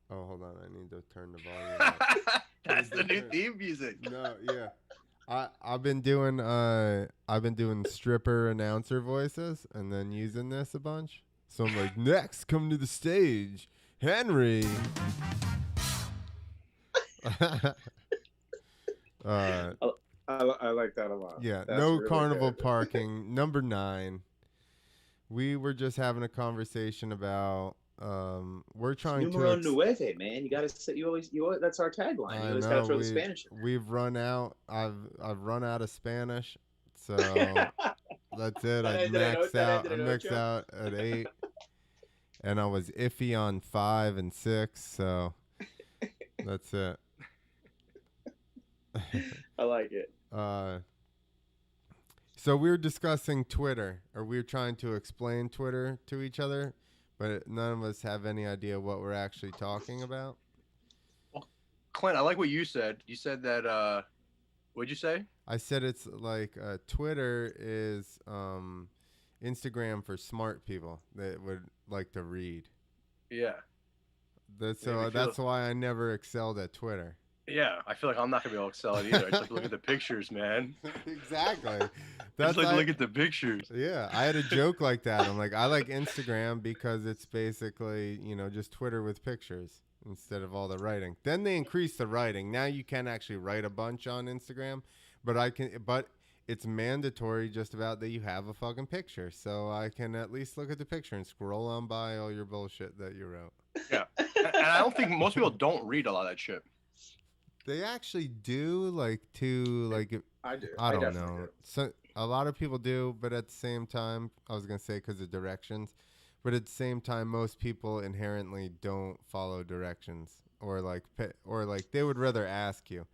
Oh, hold on. I need to turn the volume up. That's the new theme music. No, yeah. I've been doing stripper announcer voices and then using this a bunch. So I'm like, next, come to the stage, Henry. uh, I like that a lot. yeah, That's no really carnival good. parking. Number 9. We were just having a conversation about we're trying to Numero nueve, man. You gotta say you always that's our tagline. You I always gotta know throw the Spanish in we've run out. I've run out of Spanish, there. so that's it. I maxed out. I maxed out at 8, and I was iffy on 5 and 6. So that's it. I like it. uh, so we were discussing Twitter, or we were trying to explain Twitter to each other, but none of us have any idea what we're actually talking about. Well, Clint, I like what you said. You said that. What'd you say? I said it's like Twitter is Instagram for smart people that would like to read. Yeah. That's why I never excelled at Twitter. Yeah, I feel like I'm not gonna be able to excel it either. I just like to look at the pictures, man. Exactly. That's like look at the pictures. Yeah, I had a joke like that. I'm like, I like Instagram because it's basically, just Twitter with pictures instead of all the writing. Then they increased the writing. Now you can actually write a bunch on Instagram, but it's mandatory just about that you have a fucking picture. So I can at least look at the picture and scroll on by all your bullshit that you wrote. Yeah. And I don't think most people don't read a lot of that shit. They actually do I do. I don't know. So a lot of people do, but at the same time, I was gonna say because of directions, but at the same time, most people inherently don't follow directions, or like they would rather ask you.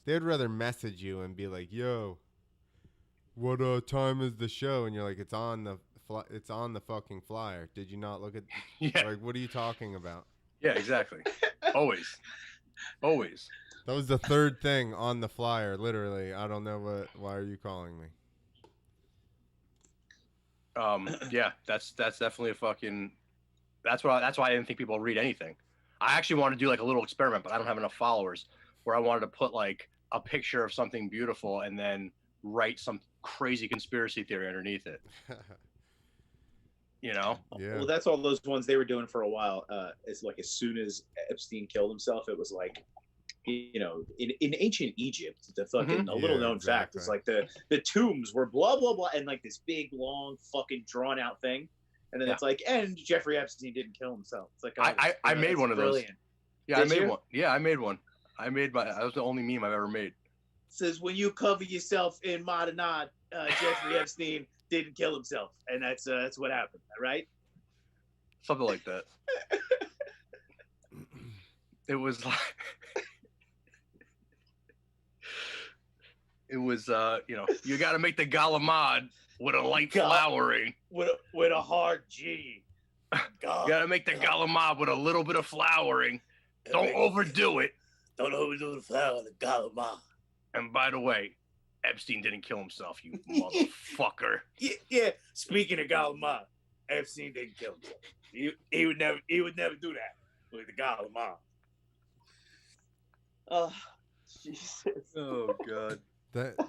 They would rather message you and be like, "Yo, what time is the show?" And you're like, "It's on the fucking flyer. Did you not look at?" Yeah. Like, what are you talking about? Yeah, exactly. Always. That was the third thing on the flyer, literally. I don't know why are you calling me? Yeah, that's definitely a fucking. That's why I didn't think people read anything. I actually wanted to do like a little experiment, but I don't have enough followers. Where I wanted to put like a picture of something beautiful and then write some crazy conspiracy theory underneath it. Yeah. Well, that's all those ones they were doing for a while. It's like as soon as Epstein killed himself, it was like, in ancient Egypt, the fucking a little known fact is like the tombs were blah blah blah, and like this big long fucking drawn out thing, and then it's like, and Jeffrey Epstein didn't kill himself. It's like, I made one of those. Yeah, Did I made you? one. Yeah, I made one. That was the only meme I've ever made. It says when you cover yourself in Madanad, Jeffrey Epstein didn't kill himself, and that's what happened, right? Something like that. It was like. It was, you got to make the galamad with a light flowering. With a hard G. God. You got to make the galamad with a little bit of flowering. Don't overdo it. Don't overdo the flower, the galamad. And by the way, Epstein didn't kill himself, you motherfucker. Yeah. Speaking of galamad, Epstein didn't kill himself. He would never do that with the galamad. Oh, Jesus. Oh, God.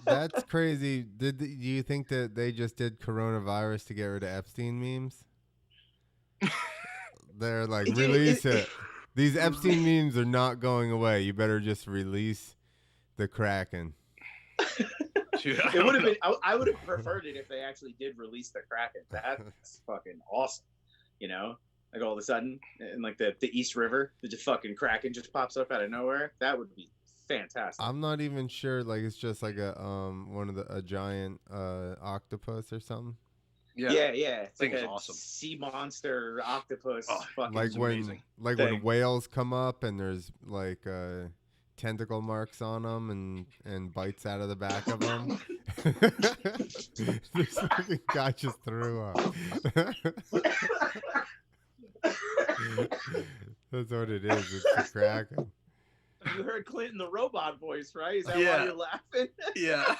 That's crazy. Do you think that they just did coronavirus to get rid of Epstein memes? They're like, release it. These Epstein memes are not going away. You better just release the Kraken. Dude, it would have been. I would have preferred it if they actually did release the Kraken. That's fucking awesome. Like all of a sudden, in like the East River, the fucking Kraken just pops up out of nowhere. That would be fantastic. I'm not even sure. Like it's just like a giant octopus or something. Yeah. It's like a awesome sea monster octopus. Like when when whales come up and there's like tentacle marks on them and bites out of the back of them. This fucking guy just threw up. That's what it is. It's the Kraken. You heard Clinton the robot voice, right? Is that why you're laughing? Yeah.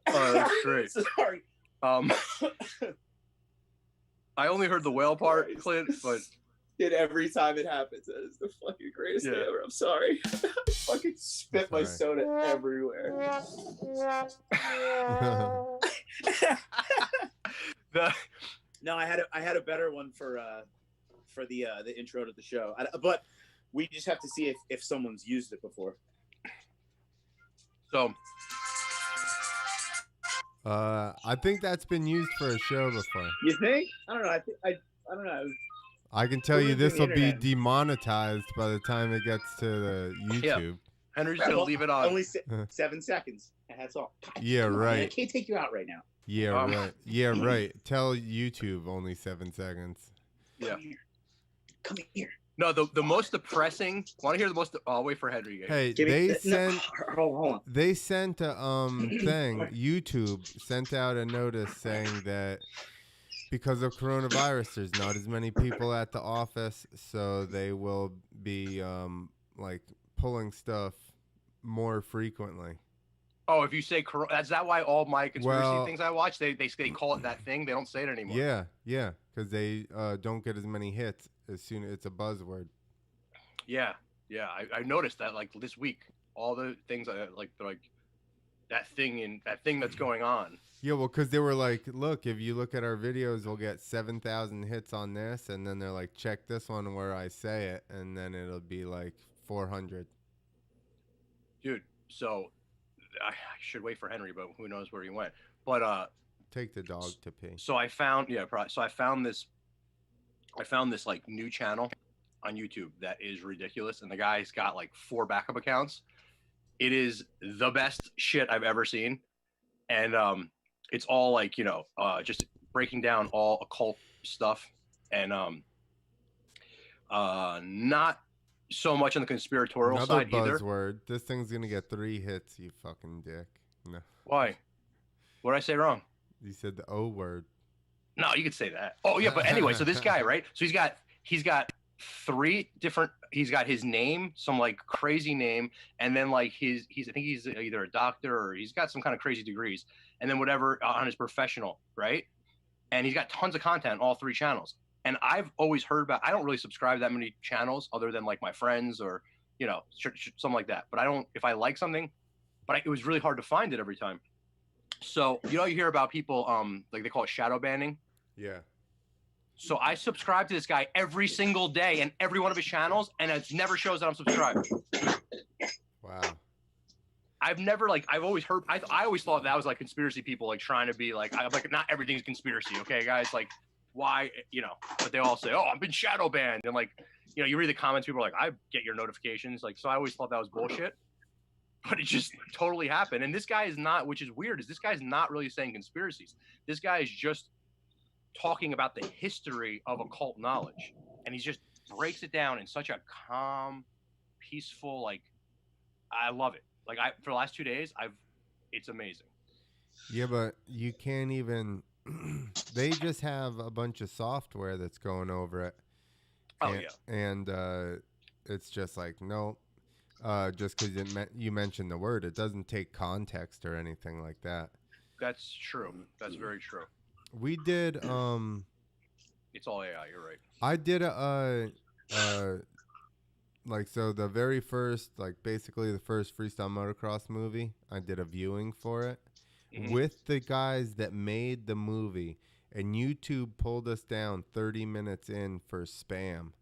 Oh, that's great. Sorry. I I only heard the whale part, Clint, but And every time it happens, that is the fucking greatest thing ever. I'm sorry. I fucking spit my soda everywhere. No, I had a better one for the intro to the show, but we just have to see if someone's used it before. So, I think that's been used for a show before. You think? I don't know. I don't know. I can tell you this will be demonetized by the time it gets to the YouTube. Yeah. Henry's gonna leave it on. Only 7 seconds. That's all. Yeah, right. Man, I can't take you out right now. Yeah, right. Yeah, right. Tell YouTube only 7 seconds. Yeah. Come here. No, the most depressing. Want to hear the most? I'll wait for Henry. Hey, hold on. They sent a thing. YouTube sent out a notice saying that because of coronavirus, there's not as many people at the office, so they will be like pulling stuff more frequently. Oh, if you say that's that why all my conspiracy things I watch they call it that thing. They don't say it anymore. Yeah, because they don't get as many hits as soon as it's a buzzword. Yeah. I noticed that like this week, all the things like that thing that's going on. Yeah, well, because they were like, look, if you look at our videos, we'll get 7,000 hits on this, and then they're like, check this one where I say it, and then it'll be like 400. Dude, so I should wait for Henry, but who knows where he went. But take the dog to pee. So I found so I found this like new channel on YouTube that is ridiculous, and the guy's got like 4 backup accounts. It is the best shit I've ever seen, and it's all like just breaking down all occult stuff, and not so much on the conspiratorial side either. Another buzzword. This thing's gonna get 3 hits, you fucking dick. No. Why? What did I say wrong? You said the O word. No, you could say that. Oh yeah, but anyway, so this guy, right? So he's got 3 different. He's got his name, some like crazy name, and then like I think he's either a doctor or he's got some kind of crazy degrees, and then whatever on his professional, right? And he's got tons of content on all 3 channels. And I've always heard about. I don't really subscribe to that many channels, other than like my friends or something like that. But I don't. If I like something, it was really hard to find it every time. So you hear about people like they call it shadow banning. Yeah. So I subscribe to this guy every single day and every one of his channels, and it never shows that I'm subscribed. Wow. I've never I've always heard. I always thought that was like conspiracy people like trying to be like not everything's conspiracy, okay, guys? Like why But they all say, oh, I've been shadow banned, and you read the comments, people are like, I get your notifications, so I always thought that was bullshit. But it just totally happened. And this guy is not, which is weird, is this guy's not really saying conspiracies. This guy is just talking about the history of occult knowledge. And he just breaks it down in such a calm, peaceful, I love it. For the last 2 days, it's amazing. Yeah, but you can't even, they just have a bunch of software that's going over it. And it's just like, no. Just because you mentioned the word, it doesn't take context or anything like that. That's true. That's very true. We did. It's all AI. You're right. I did so the very first, basically the first freestyle motocross movie. I did a viewing for it with the guys that made the movie, and YouTube pulled us down 30 minutes in for spam.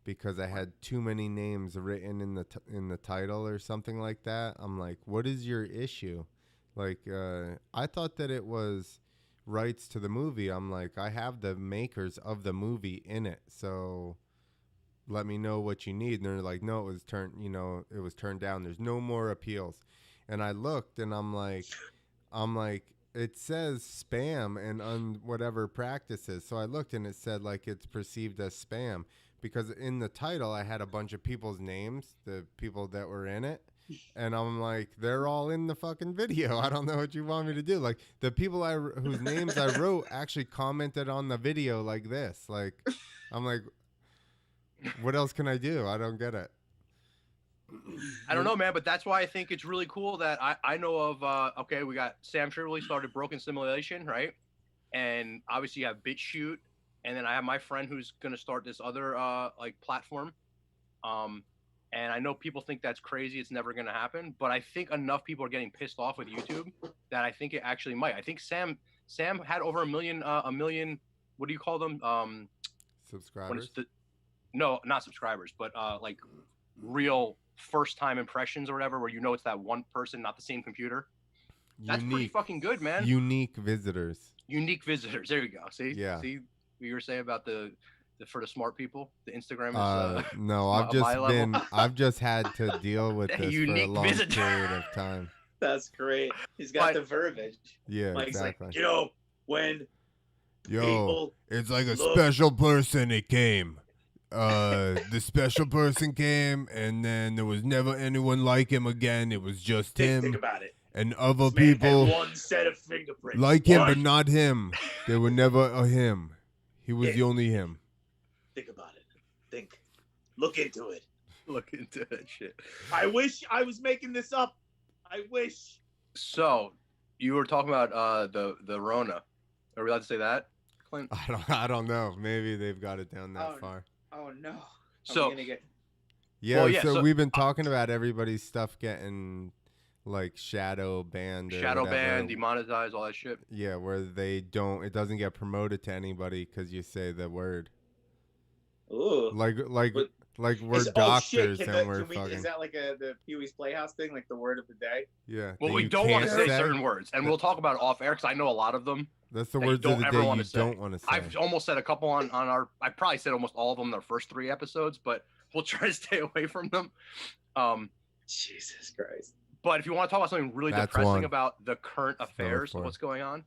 Because I had too many names written in the title or something like that. I'm like, what is your issue? I thought that it was rights to the movie. I'm like, I have the makers of the movie in it, so let me know what you need. And they're like, no, it was turned down. There's no more appeals. And I looked, and I'm like, it says spam and on whatever practices. So I looked, and it said it's perceived as spam. Because in the title, I had a bunch of people's names, the people that were in it. And I'm like, they're all in the fucking video. I don't know what you want me to do. The people whose names I wrote actually commented on the video like this. I'm like, what else can I do? I don't get it. I don't know, man, but that's why I think it's really cool that I know of, we got Sam Tripoli started Broken Simulation, right? And obviously you have BitChute. and then I have my friend who's gonna start this other like platform. Um, and I know people think that's crazy. It's never gonna happen, but I think enough people are getting pissed off with YouTube that I think it actually might. I think Sam had over a million. What do you call them? When it's Subscribers. no, not subscribers, but like real first time impressions or whatever, where you know it's that one person, not the same computer. That's pretty Unique. fucking good, man. Unique visitors. Unique visitors. There you go. See, Yeah. see what you were saying about the for the smart people. The Instagram is No, I've just had to deal with this for a unique long visitor. period of time. That's great. He's got the verbiage. Yeah, Mike's exactly. like, when people it's like a look- special person. It came. The special person came, and then there was never anyone like him again. It was just think him about it. and other This man had people one set of fingerprints. like him, One. but not him. There were never a him. He was Yeah. the only him. Think about it. Think. Look into it. Look into that shit. I wish I was making this up. I wish. So you were talking about the Rona. Are we allowed to say that, Clint? I don't know. Maybe they've got it down that far. Oh no. So Yeah, Well, yeah, so so- we've been talking about everybody's stuff getting like shadow banned. Or shadow whatever. ban, demonetized, all that shit. Yeah, where it doesn't get promoted to anybody because you say the word. Ooh. Like But we're Shit, doctors can and we're we, fucking. is that like the Pee Wee's Playhouse thing, like the word of the day? Yeah. Well, that we you don't want to can't say certain words, and we'll talk about it off air because I know a lot of them. That's the that you words of don't the ever day wanna you say. don't want to say. I've almost said a couple on our. I probably said almost all of them in our first 3 episodes, but we'll try to stay away from them. Jesus Christ. But if you want to talk about something really That's depressing one. about the current affairs for of it. what's going on,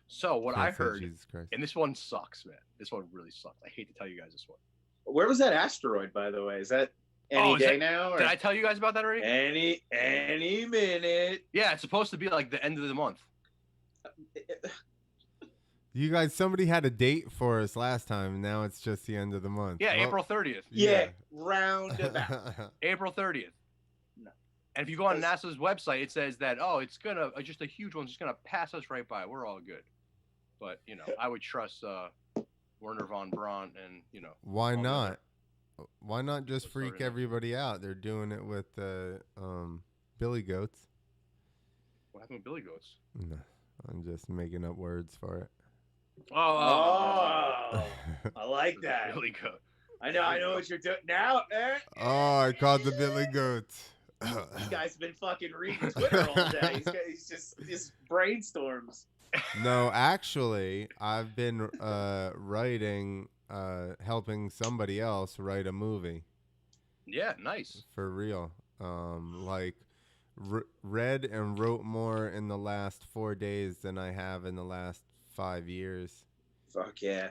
so what Can't I say heard, Jesus Christ. and this one sucks, man. This one really sucks. I hate to tell you guys this one. Where was that asteroid, by the way? Is that any is day that- now? Or Did I tell you guys about that already? any minute? Yeah, it's supposed to be like the end of the month. You guys, somebody had a date for us last time, and now it's just the end of the month. Yeah, Well, April 30th. Yeah, roundabout. April 30th. No. And if you go on NASA's website, it says that, oh, it's gonna just a huge one's just gonna pass us right by. We're all good. But I would trust Werner von Braun, and Why all the not? other- Why not just What's already freak there. everybody out? They're doing it with Billy Goats. What happened with Billy Goats? No, I'm just making up words for it. Oh, I like that. Billy Goat. I know what you're doing now. Oh, I called the Billy Goats. This guy's been fucking reading Twitter all day. He's just brainstorms. No, actually, I've been writing, helping somebody else write a movie Yeah, nice. for real. Read and wrote more in the last 4 days than I have in the last 5 years. Fuck yeah.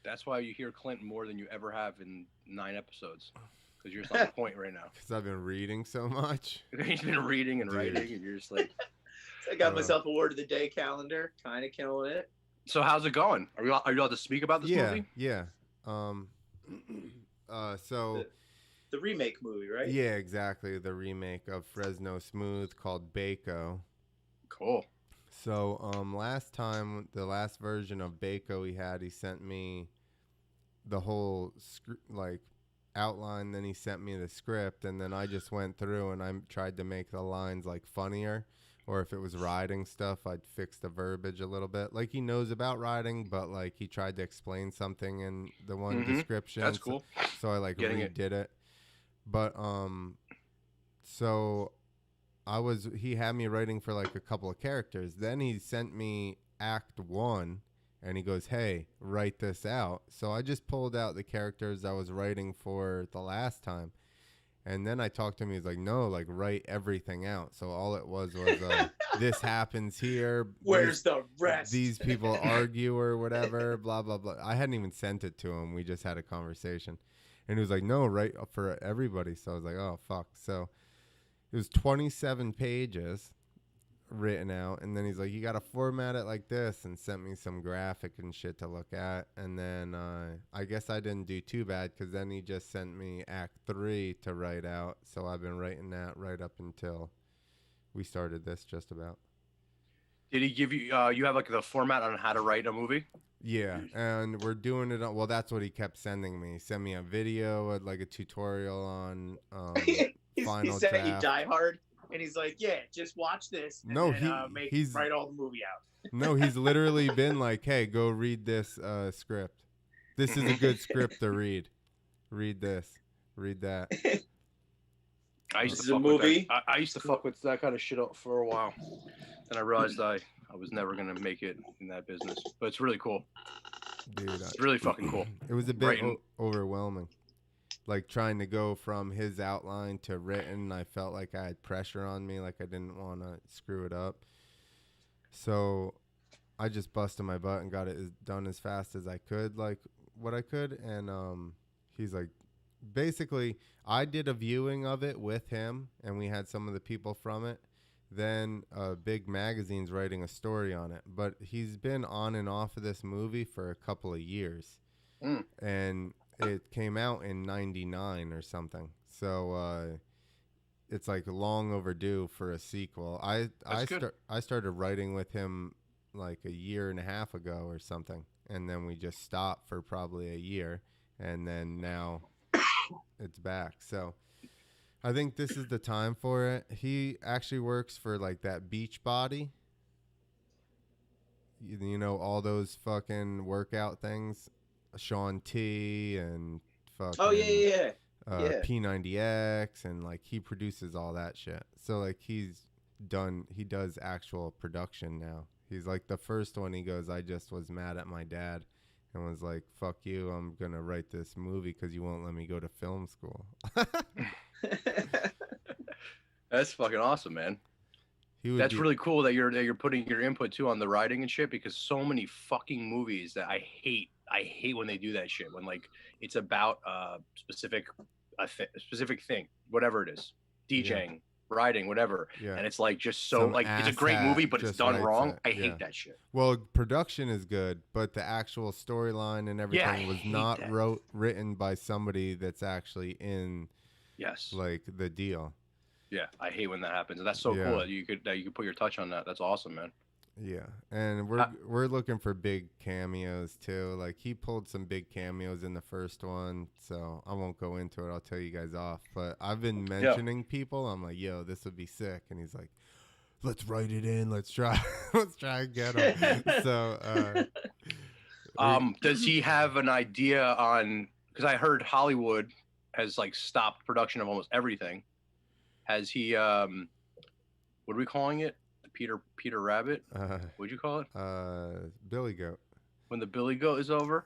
That's why you hear Clinton more than you ever have in 9 episodes. Because you're just on point right now. Because I've been reading so much. He's been reading and Dude. writing, and you're just like. I got myself a word of the day calendar. Kind of killing it. So how's it going? Are you allowed to speak about this movie? Yeah. So The remake movie, right? yeah, exactly. The remake of Fresno Smooth called Baco. Cool. So last time, the last version of Baco he sent me the whole outline. Then he sent me the script, and then I just went through and I tried to make the lines like funnier. Or if it was riding stuff, I'd fix the verbiage a little bit. Like he knows about riding, but like he tried to explain something in the one description. That's cool. So I Getting it. redid it. But so he had me writing for like a couple of characters. Then he sent me Act 1 and he goes, "Hey, write this out." So I just pulled out the characters I was writing for the last time. And then I talked to him. He's like, "No, like write everything out." So all it was this happens here. Where's the rest? These people argue or whatever, blah, blah, blah. I hadn't even sent it to him. We just had a conversation. And he was like, "No, write for everybody." So I was like, "Oh, fuck." So it was 27 pages written out. And then he's like, "You got to format it like this," and sent me some graphic and shit to look at. And then I guess I didn't do too bad because then he just sent me Act 3 to write out. So I've been writing that right up until we started this just about. Did he give you? You have like the format on how to write a movie? Yeah, and we're doing it on. Well, that's what he kept sending me. He sent me a video, like a tutorial on He Final sent you Draft. Die Hard, and he's like, "Yeah, just watch this, and No, then write all the movie out." no, he's literally been like, "Hey, go read this script. This is a good script to read. Read this, read that." I used This to is a fuck with movie. that. I used to fuck with that kind of shit for a while, and I realized I was never gonna make it in that business. But it's really cool. Dude, It's really fucking cool. it was a bit Writing. overwhelming. Like trying to go from his outline to written, I felt like I had pressure on me, like I didn't want to screw it up. So I just busted my butt and got it done as fast as I could, like what I could. And he's like, basically, I did a viewing of it with him, and we had some of the people from it. Then a big magazine's writing a story on it, but he's been on and off of this movie for a couple of years, and it came out in '99 or something. So it's like long overdue for a sequel. I started writing with him like a year and a half ago or something, and then we just stopped for probably a year, and then now it's back. So I think this is the time for it. He actually works for like that Beachbody. You know, all those fucking workout things, Sean T and fucking Oh yeah. P90X, and like he produces all that shit. So like he does actual production now. He's like the first one. He goes, I just was mad at my dad and was like, fuck you, I'm gonna write this movie because you won't let me go to film school. That's fucking awesome, man. That's really cool that you're putting your input too on the writing and shit, because so many fucking movies that I hate when they do that shit, when like it's about a specific thing, whatever it is, DJing, writing, whatever, and it's like just so like it's a great movie but it's done wrong. I hate that shit. Well, production is good, but the actual storyline and everything was not written by somebody that's actually in like the deal. Yeah, I hate when that happens. And that's so cool that you could put your touch on that. That's awesome, man. Yeah, and we're looking for big cameos too. Like he pulled some big cameos in the first one, so I won't go into it. I'll tell you guys off. But I've been mentioning people. I'm like, yo, this would be sick, and he's like, let's write it in. Let's try. Let's try and get him. So, does he have an idea on? Because I heard Hollywood has like stopped production of almost everything. Has he? What are we calling it? Peter Rabbit? What'd you call it? Billy Goat. When the Billy Goat is over?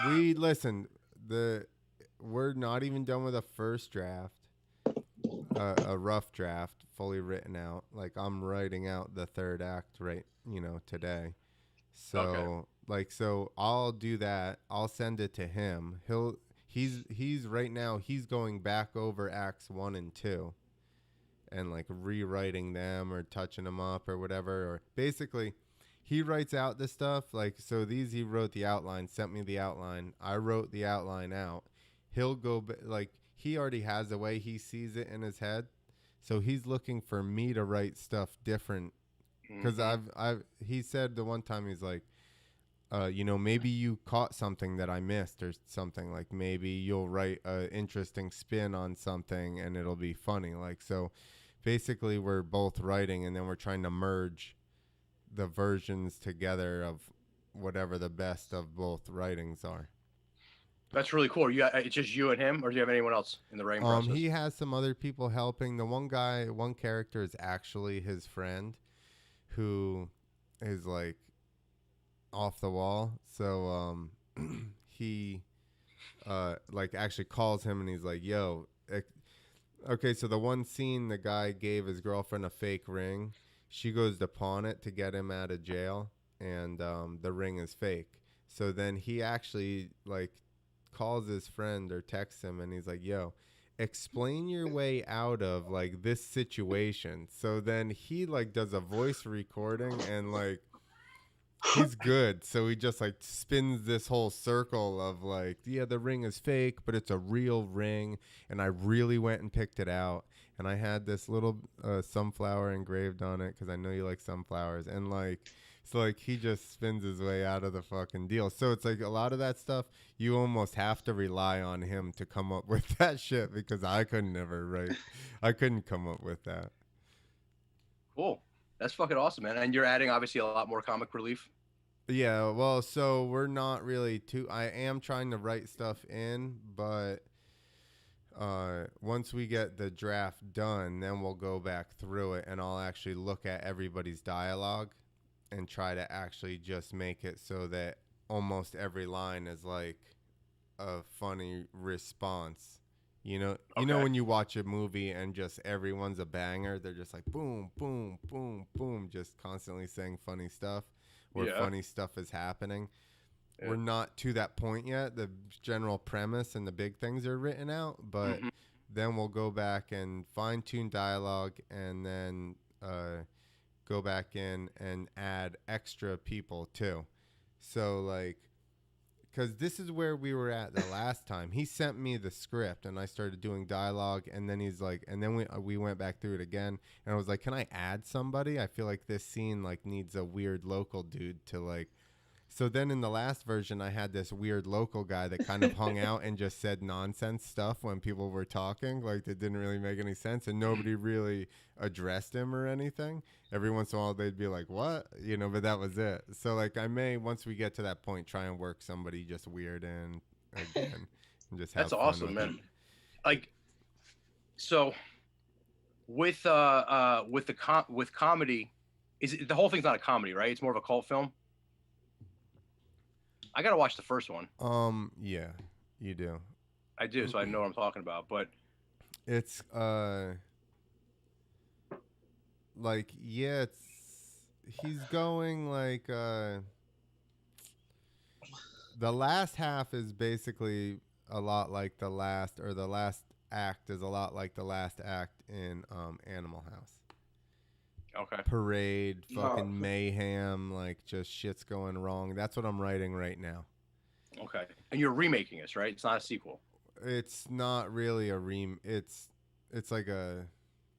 We listen. We're not even done with a first draft. A rough draft, fully written out. Like I'm writing out the third act right, today. So so I'll do that. I'll send it to him. He's right now, he's going back over acts 1 and 2 and like rewriting them or touching them up or whatever. Or basically he writes out this stuff. Like, so he wrote the outline, sent me the outline. I wrote the outline out. He'll go like he already has the way he sees it in his head. So he's looking for me to write stuff different. Cause he said the one time he's like, maybe you caught something that I missed or something. Like maybe you'll write an interesting spin on something and it'll be funny. Like, so basically we're both writing and then we're trying to merge the versions together of whatever the best of both writings are. That's really cool. It's just you and him, or do you have anyone else in the writing process? He has some other people helping. The one character is actually his friend who is like off the wall. So he like actually calls him and he's like, yo, okay, so the one scene, the guy gave his girlfriend a fake ring. She goes to pawn it to get him out of jail, and the ring is fake. So then he actually like calls his friend or texts him and he's like, yo, explain your way out of like this situation. So then he like does a voice recording and like he's good. So he just like spins this whole circle of like, yeah, the ring is fake, but it's a real ring, and I really went and picked it out, and I had this little sunflower engraved on it because I know you like sunflowers, and like. So like he just spins his way out of the fucking deal. So it's like a lot of that stuff you almost have to rely on him to come up with that shit because I couldn't ever write. I couldn't come up with that. Cool. That's fucking awesome, man. And you're adding obviously a lot more comic relief. Yeah, well, so we're not really too. I am trying to write stuff in, but once we get the draft done, then we'll go back through it and I'll actually look at everybody's dialogue and try to actually just make it so that almost every line is like a funny response. You know when you watch a movie and just everyone's a banger, they're just like boom, boom, boom, boom, just constantly saying funny stuff where funny stuff is happening. Yeah. We're not to that point yet. The general premise and the big things are written out, but then we'll go back and fine tune dialogue and then go back in and add extra people too. So like, because this is where we were at the last time. He sent me the script and I started doing dialogue, and then he's like, and then we went back through it again, and I was like, can I add somebody? I feel like this scene like needs a weird local dude to like. So then in the last version, I had this weird local guy that kind of hung out and just said nonsense stuff when people were talking, like that didn't really make any sense, and nobody really addressed him or anything. Every once in a while, they'd be like, what? But that was it. So like I may, once we get to that point, try and work somebody just weird in again and just have That's fun awesome, with man. it. Like, so with comedy, the whole thing's not a comedy, right? It's more of a cult film. I gotta watch the first one. Yeah, you do. I do, so I know what I'm talking about. But it's like he's going like the last half is basically a lot like the last act is a lot like the last act in Animal House. Okay. Parade, fucking mayhem, like just shit's going wrong. That's what I'm writing right now. Okay. And you're remaking this, right? It's not a sequel. It's not really a it's like a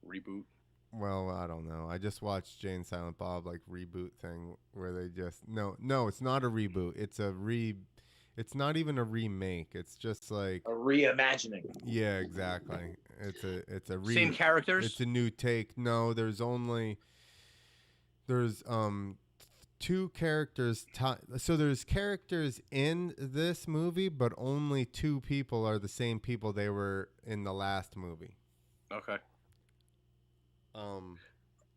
reboot. Well, I don't know. I just watched Jay and Silent Bob like reboot thing where they just no, it's not a reboot. It's not even a remake. It's just like a reimagining. Yeah, exactly. It's a same characters. It's a new take. No, there's two characters. So there's characters in this movie, but only two people are the same people they were in the last movie. Okay.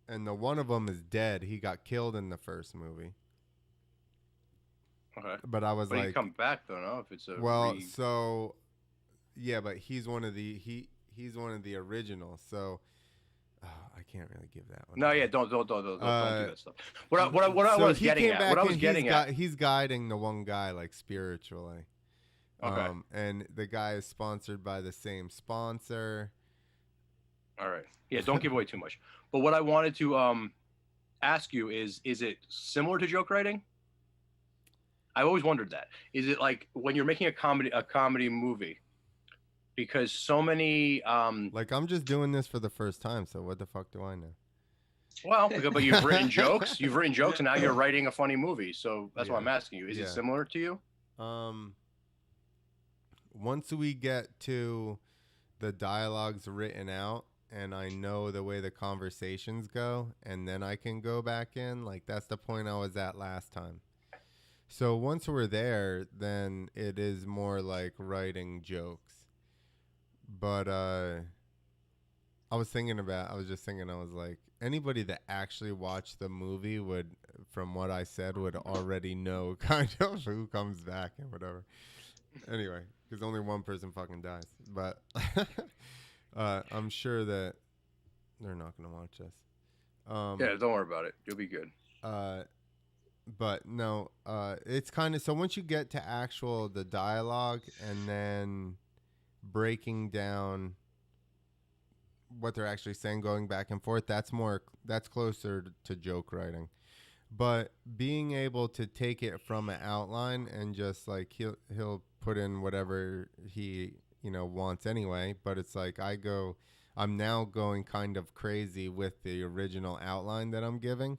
And the one of them is dead. He got killed in the first movie. Okay. But I was but like, he come back though, no? If it's a so yeah, but he's one of the he's one of the originals. So I can't really give that one. No, yeah, don't do that stuff. What I was getting at. He's guiding the one guy like spiritually. Okay. And the guy is sponsored by the same sponsor. All right. Yeah, don't give away too much. But what I wanted to ask you is it similar to joke writing? I've always wondered that. Is it like when you're making a comedy movie? Because so many like I'm just doing this for the first time, so what the fuck do I know? Well, but you've written jokes. You've written jokes, and now you're writing a funny movie. So that's why I'm asking you. Is it similar to you? Once we get to the dialogues written out, and I know the way the conversations go, and then I can go back in. Like that's the point I was at last time. So once we're there, then it is more like writing jokes. But I was just thinking, I was like, anybody that actually watched the movie would, from what I said, would already know kind of who comes back and whatever. Anyway, because only one person fucking dies. But I'm sure that they're not going to watch this. Yeah, don't worry about it. You'll be good. But no, it's kind of, so once you get to the dialogue and then breaking down what they're actually saying, going back and forth, that's closer to joke writing. But being able to take it from an outline and just like he'll put in whatever he wants anyway, but it's like I I'm now going kind of crazy with the original outline that I'm giving.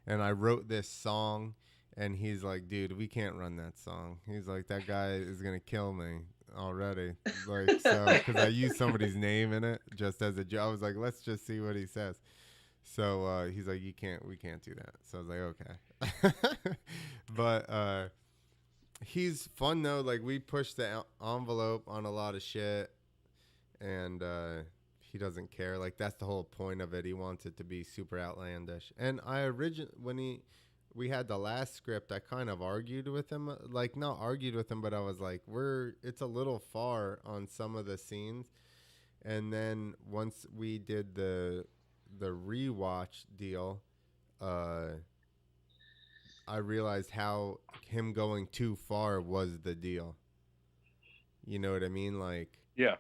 And I wrote this song, and he's like, dude, we can't run that song. He's like, that guy is going to kill me already. Like, so, because I used somebody's name in it just as a joke. I was like, let's just see what he says. So he's like, we can't do that. So I was like, okay. But he's fun though. Like we push the envelope on a lot of shit, and he doesn't care. Like that's the whole point of it. He wants it to be super outlandish. And we had the last script, I kind of argued with him. Like not argued with him, but I was like, it's a little far on some of the scenes. And then once we did the rewatch deal, I realized how him going too far was the deal. You know what I mean? Like, Yeah.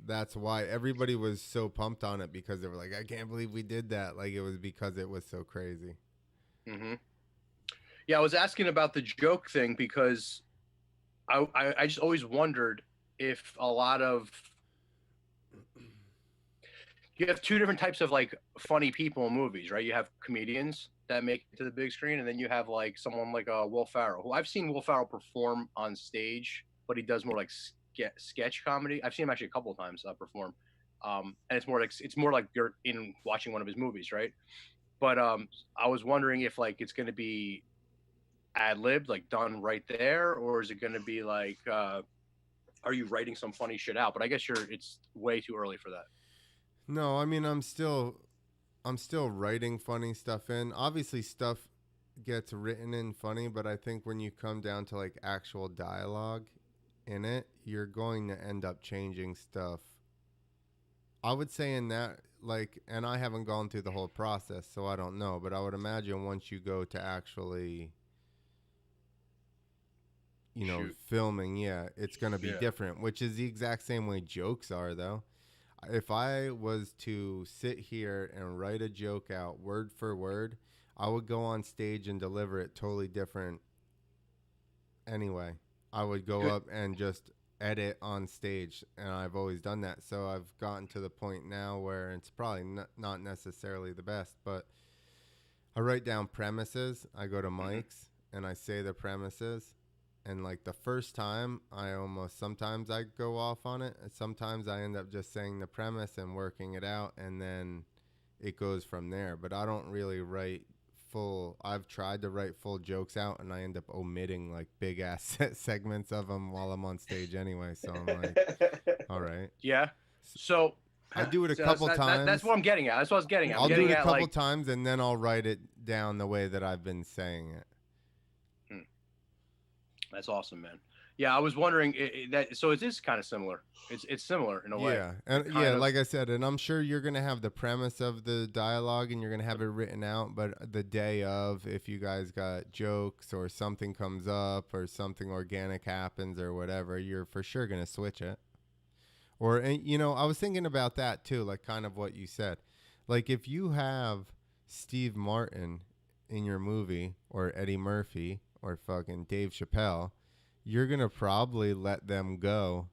That's why everybody was so pumped on it, because they were like, I can't believe we did that. Like it was because it was so crazy. Mm-hmm. Yeah, I was asking about the joke thing because I just always wondered if a lot of you have two different types of like funny people in movies, right? You have comedians that make it to the big screen, and then you have like someone like Will Ferrell, who I've seen Will Ferrell perform on stage, but he does more like sketch comedy. I've seen him actually a couple of times perform, and it's more like you're in watching one of his movies, right? But I was wondering if like it's going to be ad libbed, like done right there, or is it going to be like, are you writing some funny shit out? But I guess it's way too early for that. No, I mean I'm still writing funny stuff in. Obviously stuff gets written in funny, but I think when you come down to like actual dialogue in it, you're going to end up changing stuff. I would say in that, like, and I haven't gone through the whole process, so I don't know, but I would imagine once you go to actually, Shoot. filming, yeah, it's going to be different, which is the exact same way jokes are, though. If I was to sit here and write a joke out word for word, I would go on stage and deliver it totally different anyway. I would go up and just edit on stage, and I've always done that. So I've gotten to the point now where it's probably not necessarily the best, but I write down premises. I go to mics and I say the premises. And like the first time, sometimes I go off on it. And sometimes I end up just saying the premise and working it out, and then it goes from there. But I don't really write I've tried to write full jokes out, and I end up omitting like big ass segments of them while I'm on stage anyway. So I'm like, all right. Yeah. So I do it a couple times. That's what I'm getting at. That's what I was getting at. I'll do it a couple times, and then I'll write it down the way that I've been saying it. That's awesome, man. Yeah, I was wondering so it is kind of similar. It's similar in a way. Yeah, and like I said, and I'm sure you're gonna have the premise of the dialogue, and you're gonna have it written out. But the day of, if you guys got jokes or something comes up or something organic happens or whatever, you're for sure gonna switch it. Or I was thinking about that too, like kind of what you said. Like if you have Steve Martin in your movie, or Eddie Murphy, or fucking Dave Chappelle, you're going to probably let them go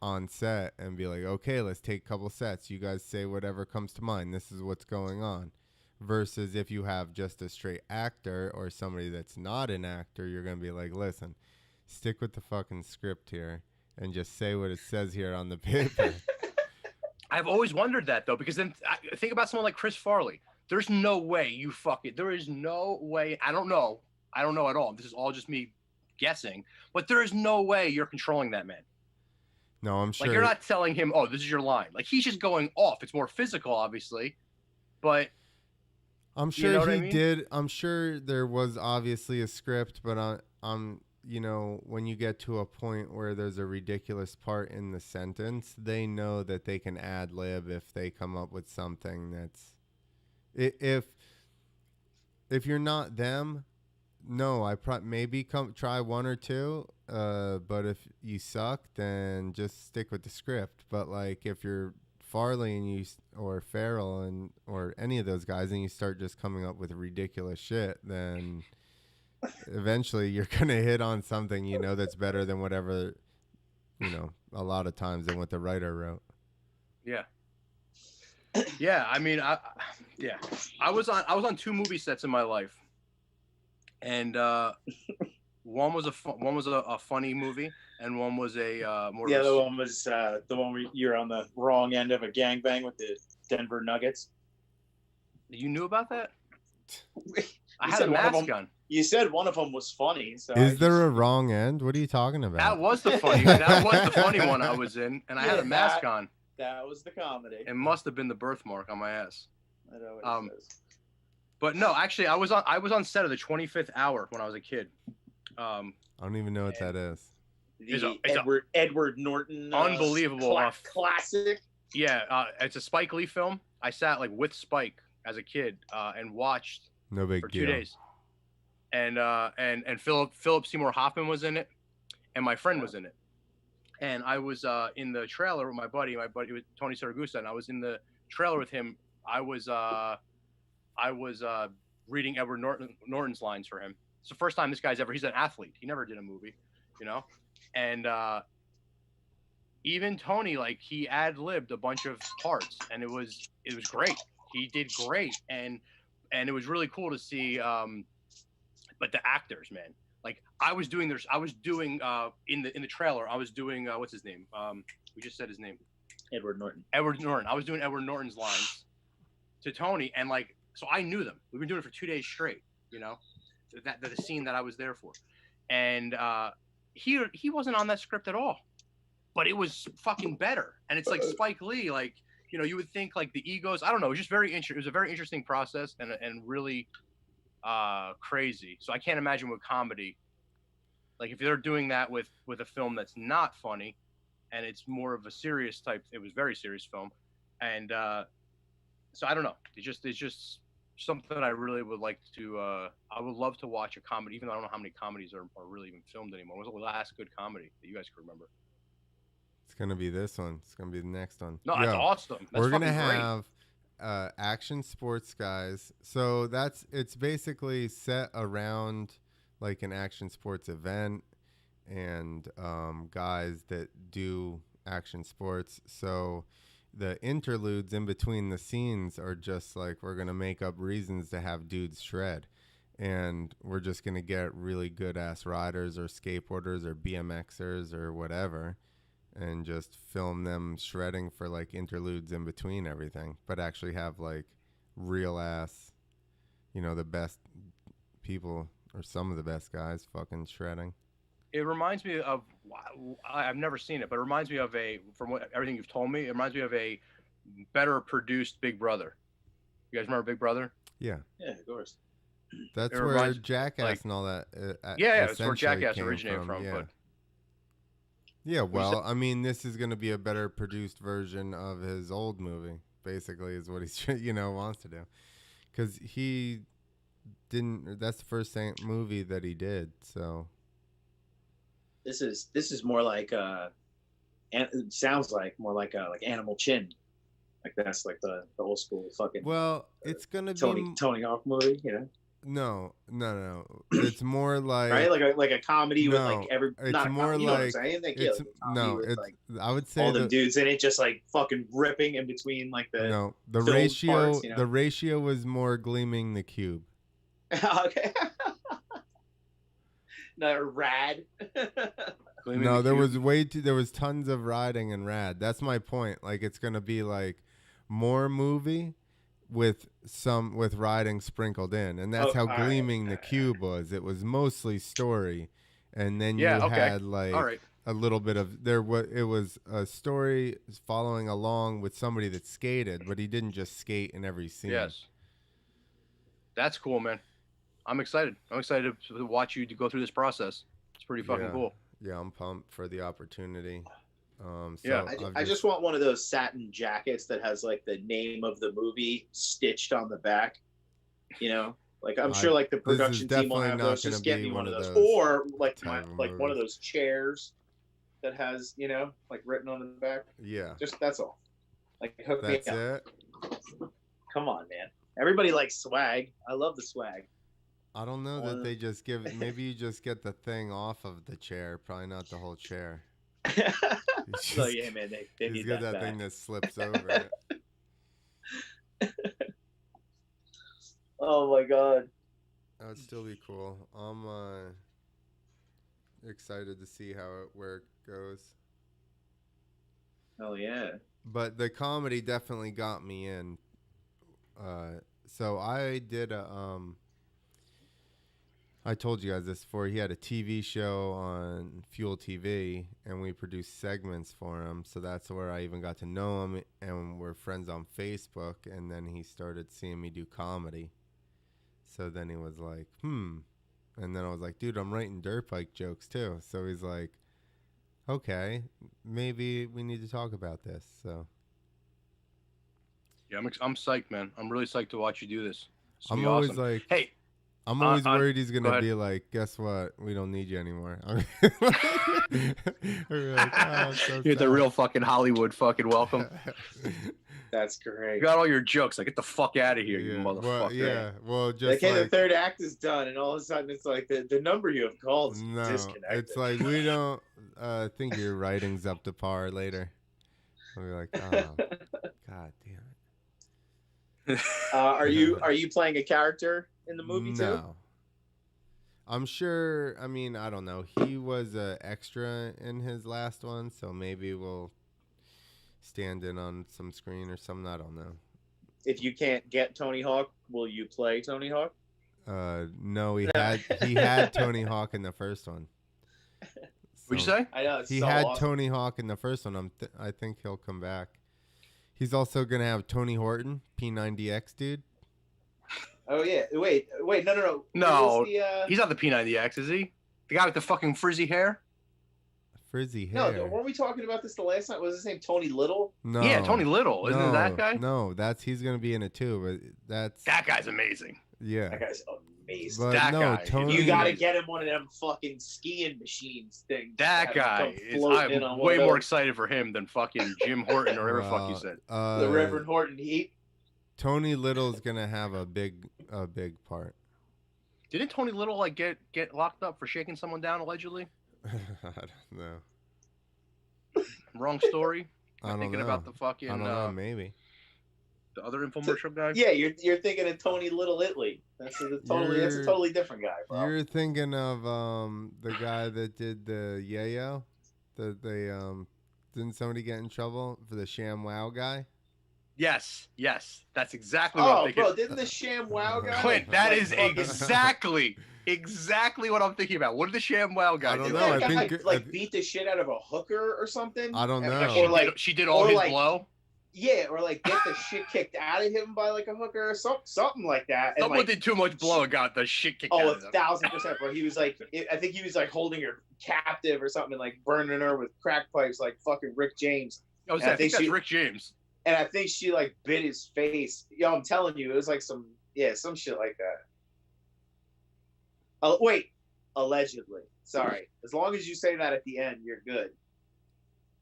on set and be like, okay, let's take a couple sets. You guys say whatever comes to mind. This is what's going on. Versus if you have just a straight actor or somebody that's not an actor, you're going to be like, listen, stick with the fucking script here and just say what it says here on the paper. I've always wondered that, though, because then think about someone like Chris Farley. There's no way there is no way. I don't know at all. This is all just me guessing, but there is no way you're controlling that man. No, I'm sure. Like, you're not telling him, oh, this is your line. Like, he's just going off. It's more physical, obviously, but I'm sure he did. I'm sure there was obviously a script, but I'm when you get to a point where there's a ridiculous part in the sentence, they know that they can ad lib if they come up with something that's if you're not them. No, maybe try one or two. But if you suck, then just stick with the script. But like if you're Farley and or Farrell or any of those guys, and you start just coming up with ridiculous shit, then eventually you're gonna hit on something that's better than whatever a lot of times than what the writer wrote. Yeah. Yeah, I mean, yeah, I was on two movie sets in my life, and one was a funny movie, and one was a more The of other a. one was the one where you're on the wrong end of a gangbang with the Denver Nuggets. You knew about that? I You had a said one of mask them. on. You said one of them was funny. So Is there a wrong end? What are you talking That about? was the funny. That was the funny one I was in, and I had Yeah, a mask on. That was the comedy. It must have been the birthmark on my ass. I know what it says. But no, actually, I was on set of the 25th Hour when I was a kid. I don't even know what that is. The it's Edward Norton unbelievable classic. Yeah, it's a Spike Lee film. I sat like with Spike as a kid and watched No big for deal. 2 days. And Philip Seymour Hoffman was in it, and my friend was in it. And I was in the trailer with my buddy. My buddy was Tony Saragusa, and I was in the trailer with him. I was reading Edward Norton's lines for him. It's the first time this guy's ever. He's an athlete. He never did a movie, you know. And even Tony, like, he ad-libbed a bunch of parts, and it was great. He did great, and it was really cool to see. But the actors, man, like I was doing in the trailer. I was doing what's his name? We just said his name. Edward Norton. Edward Norton. I was doing Edward Norton's lines to Tony, and like, so I knew them. We've been doing it for 2 days straight, you know, that the scene that I was there for, and he wasn't on that script at all, but it was fucking better. And it's like Spike Lee, like, you know, you would think like the egos. I don't know. It was just it was a very interesting process and really crazy. So I can't imagine with comedy, like if they're doing that with a film that's not funny and it's more of a serious type. It was very serious film, and so I don't know. It's just something I really would like to. I would love to watch a comedy, even though I don't know how many comedies are really even filmed anymore. What was the last good comedy that you guys can remember? It's gonna be this one. It's gonna be the next one. No, that's awesome. That's we're gonna great. have action sports guys. So it's basically set around like an action sports event and guys that do action sports. So the interludes in between the scenes are just like, we're gonna make up reasons to have dudes shred, and we're just gonna get really good ass riders or skateboarders or BMXers or whatever, and just film them shredding for like interludes in between everything, but actually have like real ass, you know, the best people or some of the best guys fucking shredding. It reminds me of, I've never seen it, but it reminds me of from everything you've told me, it reminds me of a better produced Big Brother. You guys remember Big Brother? Yeah, of course. That's where Jackass like, and all that. Yeah, it's where Jackass originated from. Yeah. But yeah, well, I mean, this is going to be a better produced version of his old movie, basically, is what he's, you know, wants to do. Because he didn't, that's the first movie that he did, so. This is more like, it sounds like more like Animal Chin. Like that's like the old school fucking. Well, it's going to be Tony Hawk movie, you know? No. It's more like right, like a comedy with like every. It's not more comedy, like it's no. It's like I would say all the dudes in it just like fucking ripping in between like the ratio. Parts, you know? The ratio was more Gleaming the Cube. Okay. No, Rad. No, there was there was tons of riding and rad. That's my point. Like, it's gonna be like more movie with riding sprinkled in, and that's how Gleaming the Cube was. It was mostly story, and then you had like a little bit of it was a story following along with somebody that skated, but he didn't just skate in every scene. Yes, that's cool, man. I'm excited. I'm excited to watch you go through this process. It's pretty fucking cool. Yeah, I'm pumped for the opportunity. I just want one of those satin jackets that has like the name of the movie stitched on the back. You know, like I'm sure like the production team will have those. Just get me one of those, or like one of those chairs that has, you know, like written on the back. Yeah, just that's all. Like hook that's me up. It. Come on, man. Everybody likes swag. I love the swag. I don't know that they just give. Maybe you just get the thing off of the chair. Probably not the whole chair. So yeah, man, they He's need got that that back. thing that slips over it. Oh my god. That would still be cool. I'm excited to see where it goes. Oh yeah. But the comedy definitely got me in. So I did I told you guys this before. He had a TV show on Fuel TV, and we produced segments for him. So that's where I even got to know him, and we're friends on Facebook. And then he started seeing me do comedy. So then he was like, And then I was like, dude, I'm writing dirt bike jokes too. So he's like, okay, maybe we need to talk about this. So Yeah, I'm psyched, man. I'm really psyched to watch you do this. It's gonna I'm be always awesome. like, Hey, I'm always worried he's go gonna ahead. be like, guess what? We don't need you anymore. We're like, oh, so You're the sad. real fucking Hollywood fucking welcome. That's great. You got all your jokes. Like, get the fuck out of here, you Yeah, motherfucker. well, just Like, hey, the like, third act is done, and all of a sudden it's like the number you have called is no, disconnected. it's like we don't think your writing's up to par later. We're like, oh, god damn it. Are you playing a character in the movie too? No. I'm sure. I mean, I don't know. He was an extra in his last one, so maybe we'll stand in on some screen or something. I don't know. If you can't get Tony Hawk, will you play Tony Hawk? No, he had Tony Hawk in the first one. What'd you say? I know it's He so had awesome. Tony Hawk in the first one. I think he'll come back. He's also gonna have Tony Horton, P90X dude. Oh yeah, wait, no. No, Who was he's not the P90X, is he? The guy with the fucking frizzy hair? Frizzy no, hair. weren't we talking about this the last night? Was his name Tony Little? No. Yeah, Tony Little. Isn't it that guy? No, he's gonna be in it too. But That guy's amazing. yeah. That guy's amazing. But That no, guy. Tony. You got to get him one of them fucking skiing machines things. That guy is. I'm way more excited for him than fucking Jim Horton or whatever the fuck you said. The Reverend Horton. Tony Little's gonna have a big part. Didn't Tony Little like get locked up for shaking someone down allegedly? I don't know. Wrong story. I don't thinking know. about the fucking I don't know. Maybe. the other infomercial guy. Yeah, you're thinking of Tony Little Italy. That's a totally different guy, bro. You're thinking of the guy that did the yayo. That they didn't somebody get in trouble for the Sham Wow guy? Yes, that's exactly what I'm thinking. Bro, didn't the Sham Wow guy? Clint, that is fucking- exactly what I'm thinking about. What did the Sham Wow guy I don't do? know. That I guy, think beat the shit out of a hooker or something. I don't know. She Or like she did all or his like- blow. Yeah, or like get the shit kicked out of him by like a hooker or something like that. And Someone like, did too much blow and got the shit kicked out oh, of them. 1,000%. Bro, he was like, I think he was like holding her captive or something, and like burning her with crack pipes, like fucking Rick James. I think that's she- Rick James. And I think she like bit his face. Yo, I'm telling you, it was like some shit like that. Oh wait, allegedly. Sorry. As long as you say that at the end, you're good.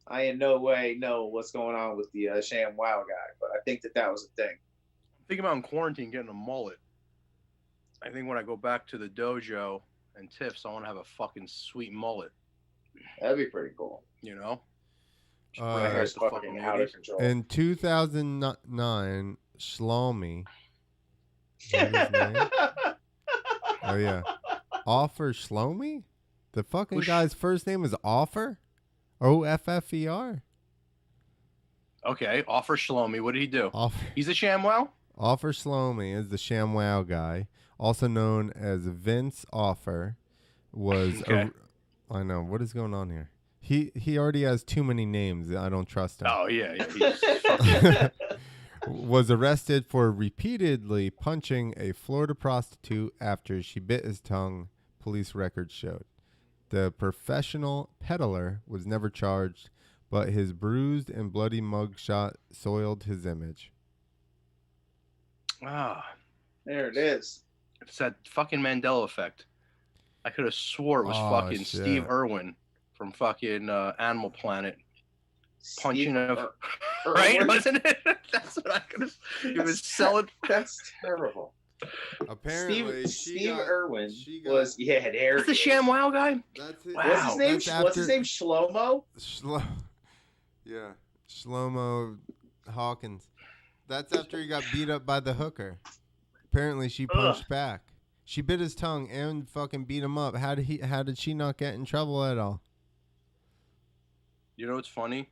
I in no way know what's going on with the Sham Wow guy, but I think that was a thing. I'm thinking about in quarantine getting a mullet. I think when I go back to the dojo and Tiff's, I want to have a fucking sweet mullet. That'd be pretty cool. You know? Uh, My hair's the fucking out of control. In 2009, Shlomi. Is that his name? Oh yeah, Offer Shlomi. The fucking guy's first name is Offer. Offer. Okay, Offer Shlomi. What did he do? Offer. He's a ShamWow? Offer Shlomi is the ShamWow guy, also known as Vince Offer. Was Okay. I know what is going on here. He already has too many names. I don't trust him. Oh, yeah. He's Was arrested for repeatedly punching a Florida prostitute after she bit his tongue, police records showed. The professional peddler was never charged, but his bruised and bloody mugshot soiled his image. There it is. It's that fucking Mandela effect. I could have swore it was Oh, fucking shit. Steve Irwin from fucking Animal Planet punching a... Right? Wasn't it? That's what I could have... He was selling... That's terrible. Apparently, Steve Irwin she got, was there. That's the ShamWow guy. That's it. Wow. What's his name? That's What's his name? Shlomo. Yeah, Shlomo Hawkins. That's after he got beat up by the hooker. Apparently, she punched back. She bit his tongue and fucking beat him up. How did she not get in trouble at all? You know what's funny?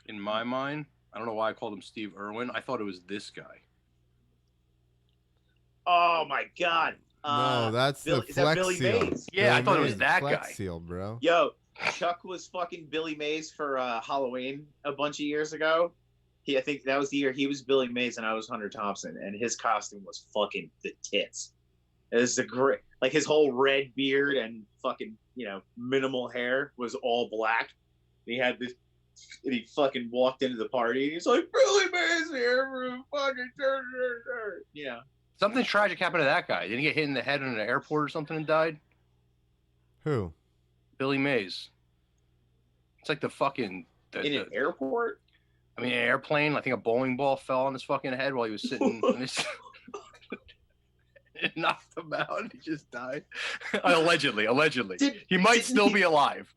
In my mind, I don't know why I called him Steve Irwin. I thought it was this guy. Oh my God. No, that's Billy, the is that Flex Billy Seal. Mays? Yeah, Billy I thought it was Mays, that Flex guy. Seal, bro. Yo, Chuck was fucking Billy Mays for Halloween a bunch of years ago. I think that was the year he was Billy Mays and I was Hunter Thompson, and his costume was fucking the tits. It was a great, like his whole red beard and fucking minimal hair was all black. And he had this, and he fucking walked into the party. And he's like, Billy Mays here for fucking Something tragic happened to that guy. Didn't he get hit in the head in an airport or something and died? Who? Billy Mays. It's like the fucking... in an airport? I mean, an airplane. I think a bowling ball fell on his fucking head while he was sitting. It knocked him out and he just died. Allegedly. He might still be alive.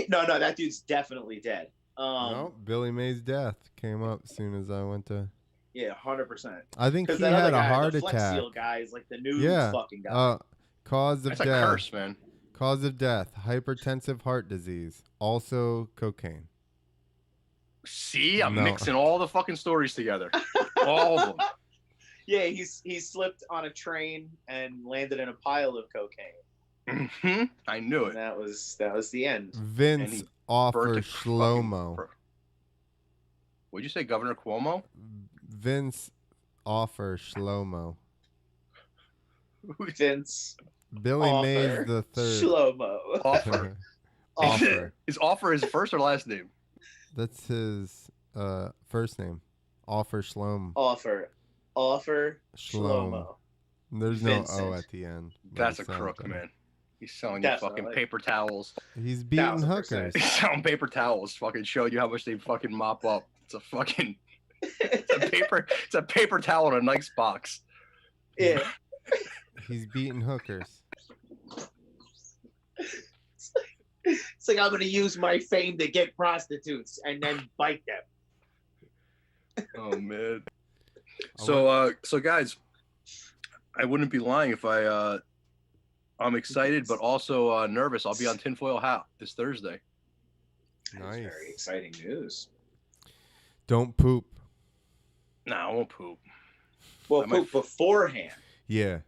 No, that dude's definitely dead. No, Billy Mays' death came up as soon as I went to... Yeah, 100%. I think he had a heart the attack. Flex Seal guy is like the new fucking guy. Cause of That's death. a curse, man. Cause of death: hypertensive heart disease. Also cocaine. See, I'm mixing all the fucking stories together. All of them. Yeah, he slipped on a train and landed in a pile of cocaine. Mm-hmm. I knew it. And that was the end. Vince offer Shlomo. What'd you say, Governor Cuomo? Vince offer Shlomo. Vince. Billy Mays the third. Shlomo. Offer. Offer. Is Offer his first or last name? That's his first name. Offer Shlom. Offer Shlomo. There's Vincent. no O at the end. That's a crook, man. He's selling you fucking paper towels. He's beating 1000%. hookers. He's selling paper towels. Fucking showing you how much they fucking mop up. It's a fucking... It's a paper towel in a nice box. Yeah. He's beating hookers. It's like I'm gonna use my fame to get prostitutes and then bite them. Oh man. So guys, I wouldn't be lying if I'm excited but also nervous. I'll be on Tinfoil Hat this Thursday. Nice. Very exciting news. Don't poop. Nah, I won't poop. Well, poop beforehand. Yeah.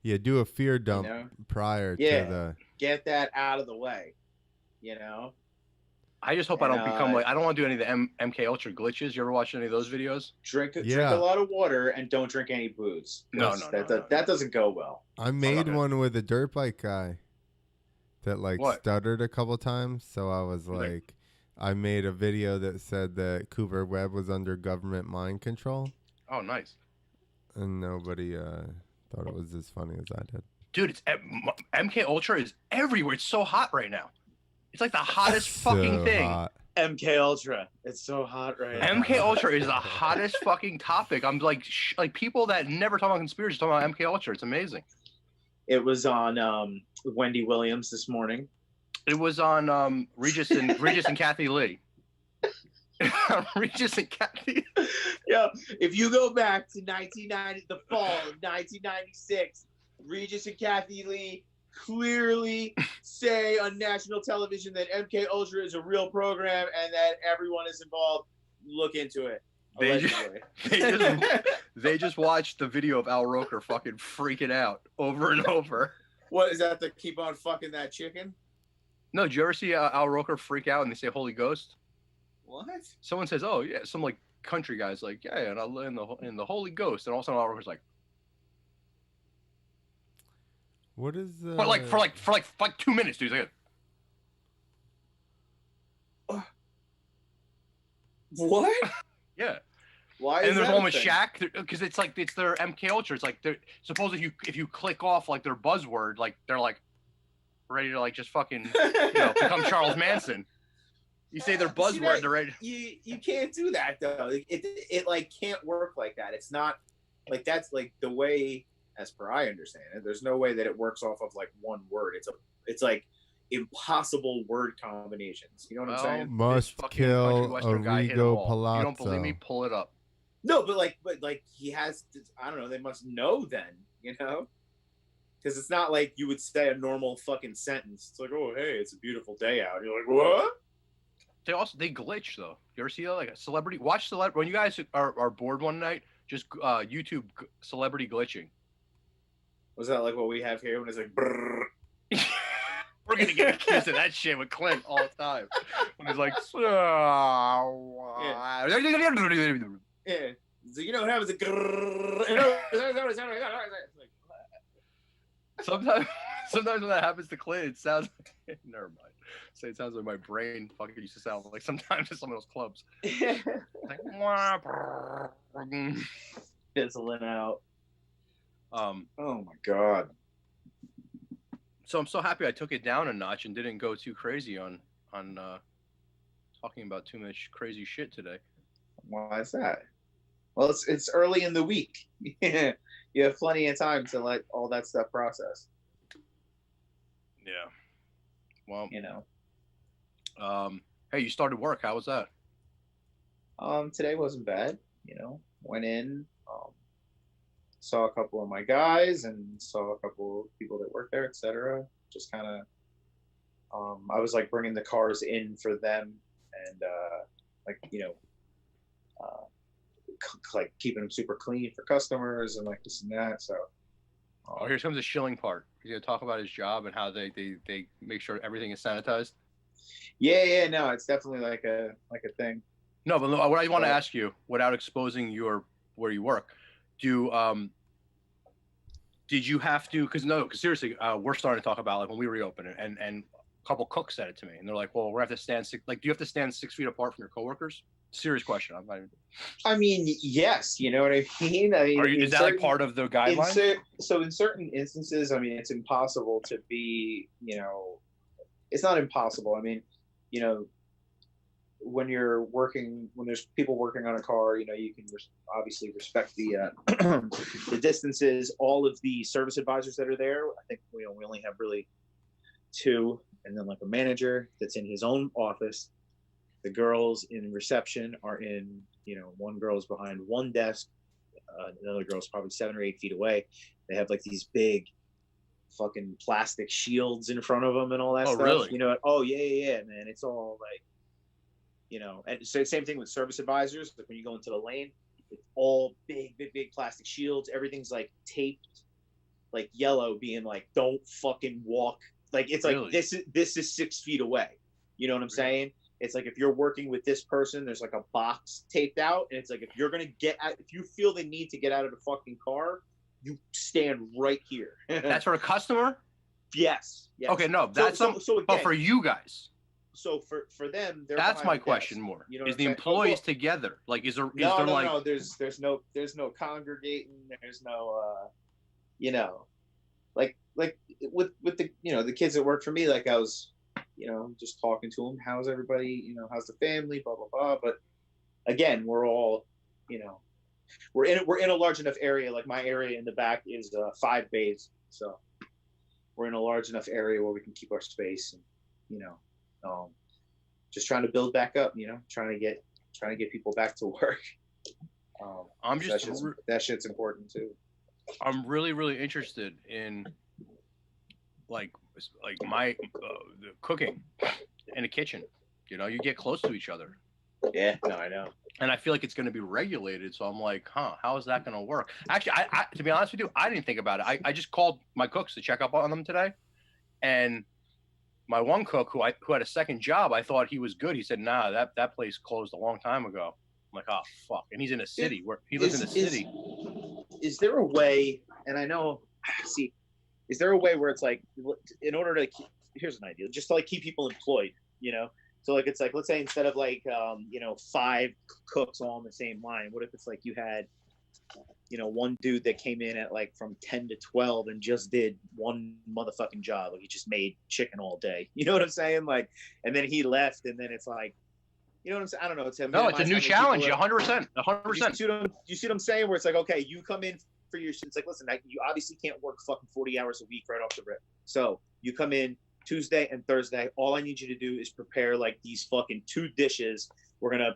Do a fear dump prior to the... Get that out of the way. I just hope I don't become like... I don't want to do any of the MK Ultra glitches. You ever watch any of those videos? Drink a lot of water and don't drink any booze. No. That doesn't go well. I made one with a dirt bike guy that stuttered a couple times. So I was like... I made a video that said that Cooper Webb was under government mind control. Oh, nice. And nobody thought it was as funny as I did. Dude, it's MK Ultra is everywhere. It's so hot right now. It's like the hottest fucking thing. Hot. MK Ultra. It's so hot right now. MK Ultra is the hottest fucking topic. I'm like people that never talk about conspiracy talk about MK Ultra. It's amazing. It was on Wendy Williams this morning. It was on Regis and Kathy Lee. Regis and Kathy. Yeah, if you go back to the fall of 1996, Regis and Kathy Lee clearly say on national television that MK Ultra is a real program and that everyone is involved. Look into it. They just watched the video of Al Roker fucking freaking out over and over. What is that? To keep on fucking that chicken? No, did you ever see Al Roker freak out and they say Holy Ghost? What? Someone says, "Oh yeah," some like country guy's like, "Yeah, and I in the Holy Ghost," and all of a sudden Al Roker's like, "What is?" But like for 2 minutes, dude. He's like, what? Yeah. Why? And is there's that one a with thing? Shaq because it's their MK Ultra. It's like suppose if you click off like their buzzword, like they're like ready to like just fucking become Charles Manson. You say their buzzword, they're ready. You can't do that though. It like can't work like that. It's not like that's like the way as per I understand it. There's no way that it works off of like one word. It's like impossible word combinations. You know what I'm saying? Must fucking country kill western guy hit 'em Arrigo all. If you don't believe me, Palazzo. pull it up. No, but like he has. I don't know. They must know then. You know. Because it's not like you would say a normal fucking sentence. It's like, oh, hey, it's a beautiful day out. You're like, what? They glitch though. You ever see that? Like a celebrity watch celebrity when you guys are bored one night, just YouTube celebrity glitching. Was that like what we have here when it's like, brrr? We're gonna get accused of that shit with Clint all the time. When he's like, yeah. So you know what happens? Sometimes when that happens to Clint, it sounds like, never mind. Say it sounds like my brain fucking used to sound like sometimes at some of those clubs. Like, fizzling out. oh my god. So I'm so happy I took it down a notch and didn't go too crazy on talking about too much crazy shit today. Why is that? Well, it's early in the week. You have plenty of time to let all that stuff process. Yeah. Well, you know. Hey, you started work. How was that? Today wasn't bad. You know, went in, saw a couple of my guys and saw a couple of people that work there, etc. Just kind of, I was like bringing the cars in for them and like, you know, like keeping them super clean for customers and like this and that. So here comes the shilling part. He's gonna talk about his job and how they make sure everything is sanitized. Yeah, no, it's definitely like a thing. No, but what I want to ask you, without exposing where you work, did you have to? Because seriously, we're starting to talk about like when we reopen it, and a couple cooks said it to me, and they're like, "Well, we have to stand do you have to stand 6 feet apart from your coworkers?" Serious question. I'm not even... I mean, yes, you know what I mean. Is that like part of the guidelines? So in certain instances, I mean, it's impossible to be. You know, it's not impossible. I mean, you know, when there's people working on a car, you know, you can obviously respect the the distances. All of the service advisors that are there, I think we only have really 2, and then like a manager that's in his own office. The girls in reception are in, you know, one girl's behind one desk, another girl's probably 7 or 8 feet away. They have like these big fucking plastic shields in front of them and all that stuff. Really? You know, oh yeah, man. It's all like, you know, and so same thing with service advisors. Like when you go into the lane, it's all big plastic shields. Everything's like taped, like yellow, being like, don't fucking walk. Like it's really? Like this is 6 feet away. You know what I'm saying? It's like if you're working with this person, there's like a box taped out, and it's like if you're gonna get out, if you feel the need to get out of the fucking car, you stand right here. That's for a customer? Yes. Okay, no, that's so again, but for you guys. So for them, that's my question desk. More. You know is the employees together? Like, is there like no? There's no congregating. There's no you know, like with the, you know, the kids that work for me. Like I was, you know, just talking to them. How's everybody? You know, how's the family? Blah blah blah. But again, we're all, you know, we're in a large enough area. Like my area in the back is 5 bays, so we're in a large enough area where we can keep our space, and you know. Just trying to build back up, you know, trying to get people back to work. I'm just that shit's important too. I'm really interested in like my the cooking in the kitchen. You know, you get close to each other. Yeah, no, I know. And I feel like it's going to be regulated. So I'm like, how is that going to work? Actually, I to be honest with you, I didn't think about it. I just called my cooks to check up on them today, and my one cook who had a second job, I thought he was good. He said, "Nah, that place closed a long time ago." I'm like, "Oh fuck!" And he's in a city where he lives in a city. Is there a way? And I know, see, is there a way where it's like, in order to here's an idea, just to like keep people employed, you know? So like it's like, let's say instead of like you know, 5 cooks all on the same line, what if it's like you had, you know, one dude that came in at like from 10 to 12 and just did one motherfucking job. Like he just made chicken all day. You know what I'm saying? Like, and then he left, and then it's like, you know what I'm saying? I don't know. It's a new challenge. 100%. 100%. You see what I'm saying? Where it's like, okay, you come in for your students, like, listen, you obviously can't work fucking 40 hours a week right off the rip. So you come in Tuesday and Thursday. All I need you to do is prepare like these fucking 2 dishes. We're gonna,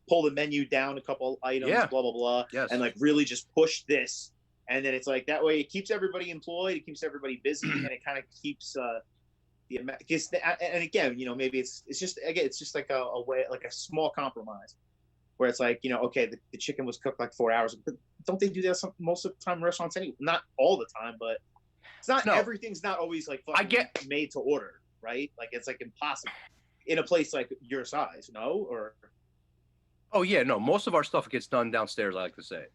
pull the menu down a couple items, blah blah blah, Yes. and like really just push this. And then it's like that way it keeps everybody employed, it keeps everybody busy, and it kind of keeps and again, maybe it's just like a way, like a small compromise where it's like, okay, the chicken was cooked like 4 hours, but don't they do that most of the time in restaurants anyway? Not all the time, but it's not, everything's not always like fucking made to order, right? Like it's like impossible in a place like your size, no? Or oh yeah, no, most of our stuff gets done downstairs, I like to say.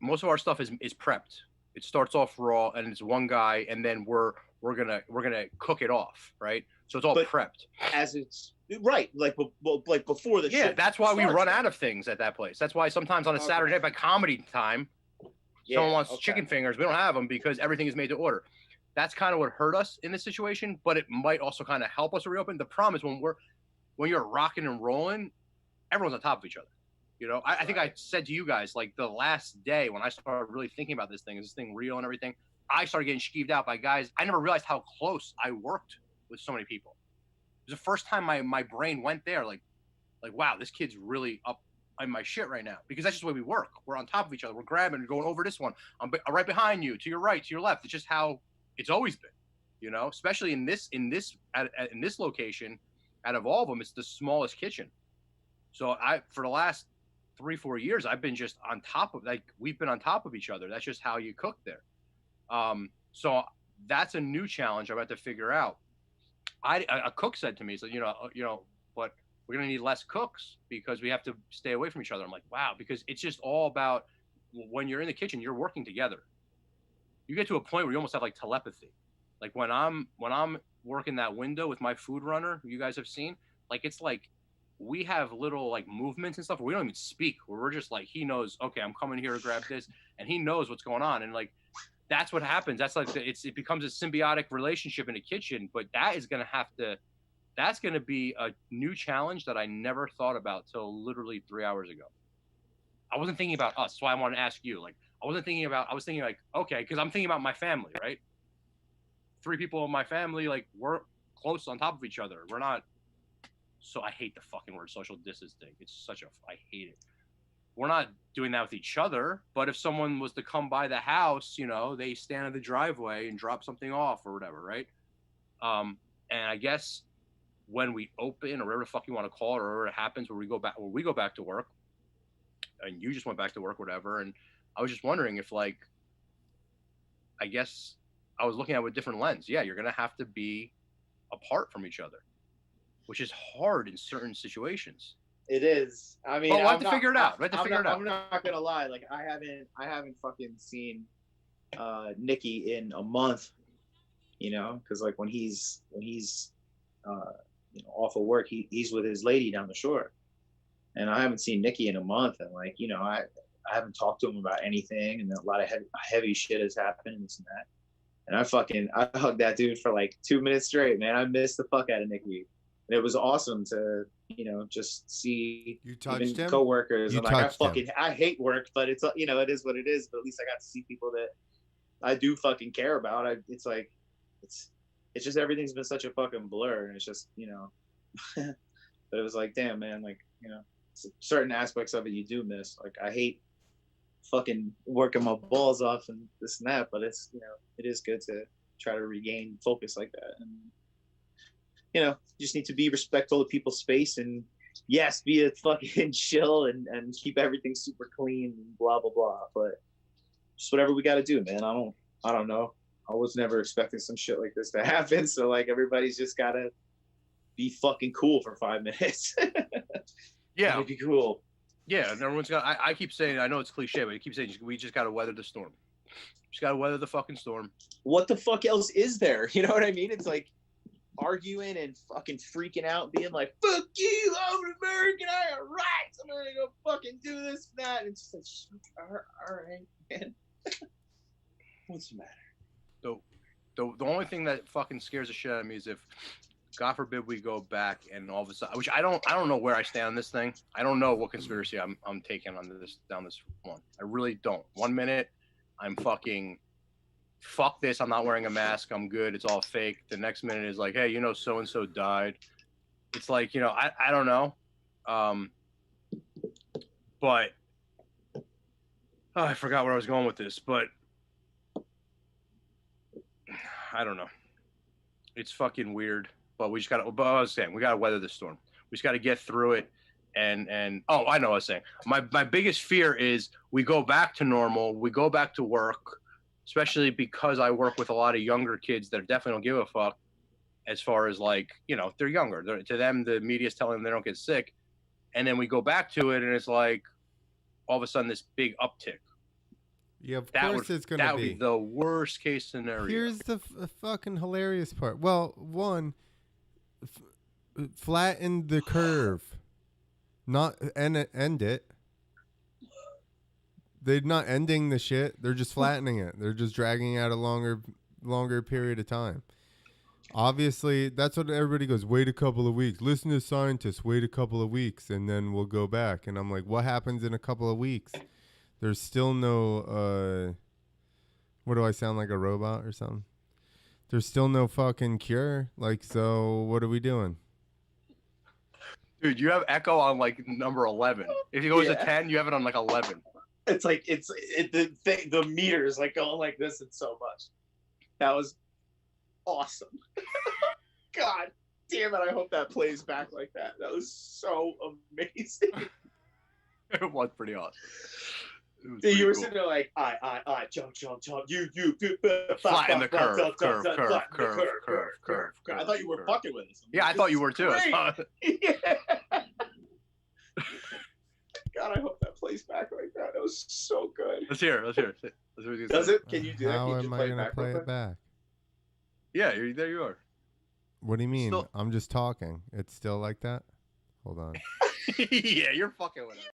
Most of our stuff is prepped. It starts off raw and it's one guy, and then we're gonna cook it off, right? So it's all prepped. As it's right, like before the shit. That's why we run out of things at that place. That's why sometimes on a Saturday night by comedy time, someone wants chicken fingers. We don't have them because everything is made to order. That's kind of what hurt us in this situation, but it might also kind of help us to reopen. The problem is when you're rocking and rolling, everyone's on top of each other. I think I said to you guys, like the last day when I started really thinking about this thing real and everything, I started getting skeeved out by guys. I never realized how close I worked with so many people. It was the first time my brain went there, like, wow, this kid's really up on my shit right now, because that's just the way we work. We're on top of each other. We're grabbing and going over this one. I'm right behind you, to your right, to your left. It's just how it's always been, especially in this location. Out of all of them, it's the smallest kitchen. So for the last 3-4 years, I've been just on top of, like, we've been on top of each other. That's just how you cook there. So that's a new challenge I'm about to figure out. A cook said to me, so, but we're going to need less cooks because we have to stay away from each other. I'm like, wow, because it's just all about when you're in the kitchen, you're working together. You get to a point where you almost have like telepathy. Like when I'm working that window with my food runner, who you guys have seen, like, it's like, we have little like movements and stuff where we don't even speak, where we're just like, he knows, okay, I'm coming here to grab this, and he knows what's going on. And like, that's what happens. That's like, it becomes a symbiotic relationship in the kitchen, but that's going to be a new challenge that I never thought about till literally 3 hours ago. I wasn't thinking about us. So I wanted to ask you, like, I was thinking like, okay, because I'm thinking about my family, right? 3 people in my family, like, we're close on top of each other. We're not. So I hate the fucking word social distance thing. I hate it. We're not doing that with each other, but if someone was to come by the house, they stand in the driveway and drop something off or whatever, right? And I guess when we open, or whatever the fuck you want to call it, or whatever it happens where we go back to work, and you just went back to work, whatever, and I was just wondering if, like, I guess I was looking at it with a different lens. Yeah, you're gonna have to be apart from each other, which is hard in certain situations. It is. I mean, but we'll have to figure it out. I'm not gonna lie. Like, I haven't fucking seen Nicky in a month. Because like when he's off of work, he's with his lady down the shore, and I haven't seen Nicky in a month. And like, I haven't talked to him about anything, and a lot of heavy shit has happened, and this and that. And I hugged that dude for like 2 minutes straight, man. I missed the fuck out of Nicky. And it was awesome to, just see even coworkers. I hate work, but it's, it is what it is. But at least I got to see people that I do fucking care about. It's like, it's just, everything's been such a fucking blur. And it's just, but it was like, damn, man, like, certain aspects of it you do miss. Like, I hate fucking working my balls off and this and that, but it's, it is good to try to regain focus like that. And, you just need to be respectful of people's space, and yes, be a fucking chill and keep everything super clean and blah blah blah. But just whatever we got to do, man. I don't know. I was never expecting some shit like this to happen. So like, everybody's just gotta be fucking cool for 5 minutes. Yeah, it'd be cool. Yeah, and everyone's got. I keep saying, I know it's cliche, but I keep saying we just gotta weather the storm. Just gotta weather the fucking storm. What the fuck else is there? You know what I mean? It's like arguing and fucking freaking out, being like, fuck you, I'm an American, I got rights, I'm gonna go fucking do this and that. And it's just like, all right, man. What's the matter? The only thing that fucking scares the shit out of me is if God forbid we go back and all of a sudden, which I don't know where I stand on this thing. I don't know what conspiracy I'm taking on this down this one. I really don't. 1 minute, I'm fucking fuck this. I'm not wearing a mask. I'm good. It's all fake. The next minute is like, hey, you know, so and so died. It's like, you know, I don't know, but I forgot where I was going with this, but I don't know. It's fucking weird. But we just gotta. But I was saying we gotta weather the storm. We just gotta get through it. And oh, I know what I was saying. My biggest fear is we go back to normal. We go back to work, especially because I work with a lot of younger kids that definitely don't give a fuck. As far as like, you know, they're younger. To them, the media's telling them they don't get sick, and then we go back to it, and it's like all of a sudden this big uptick. Yeah, of course it's gonna be. That would be the worst case scenario. Here's the fucking hilarious part. Well, one. Flatten the curve, not end it. They're not ending the shit. They're just flattening it. They're just dragging out a longer period of time. Obviously, that's what everybody goes. Wait a couple of weeks. Listen to scientists. Wait a couple of weeks, and then we'll go back. And I'm like, what happens in a couple of weeks? There's still no. What do I sound like, a robot or something? There's still no fucking cure. Like, so what are we doing? Dude, you have echo on like number 11. If you go to 10, you have it on like 11. It's like the meter is like going like this and so much. That was awesome. God damn it! I hope that plays back like that. That was so amazing. It was pretty awesome. You were sitting there like, I, jump, you, flatten the curve. I thought you were fucking with us. Yeah, I thought you were too. Yeah. God, I hope that plays back like that. That was so good. Let's hear it. Does it? Can you do that? How Can you am I going to play it back? Yeah, there you are. What do you mean? I'm just talking. It's still like that? Hold on. Yeah, you're fucking with it.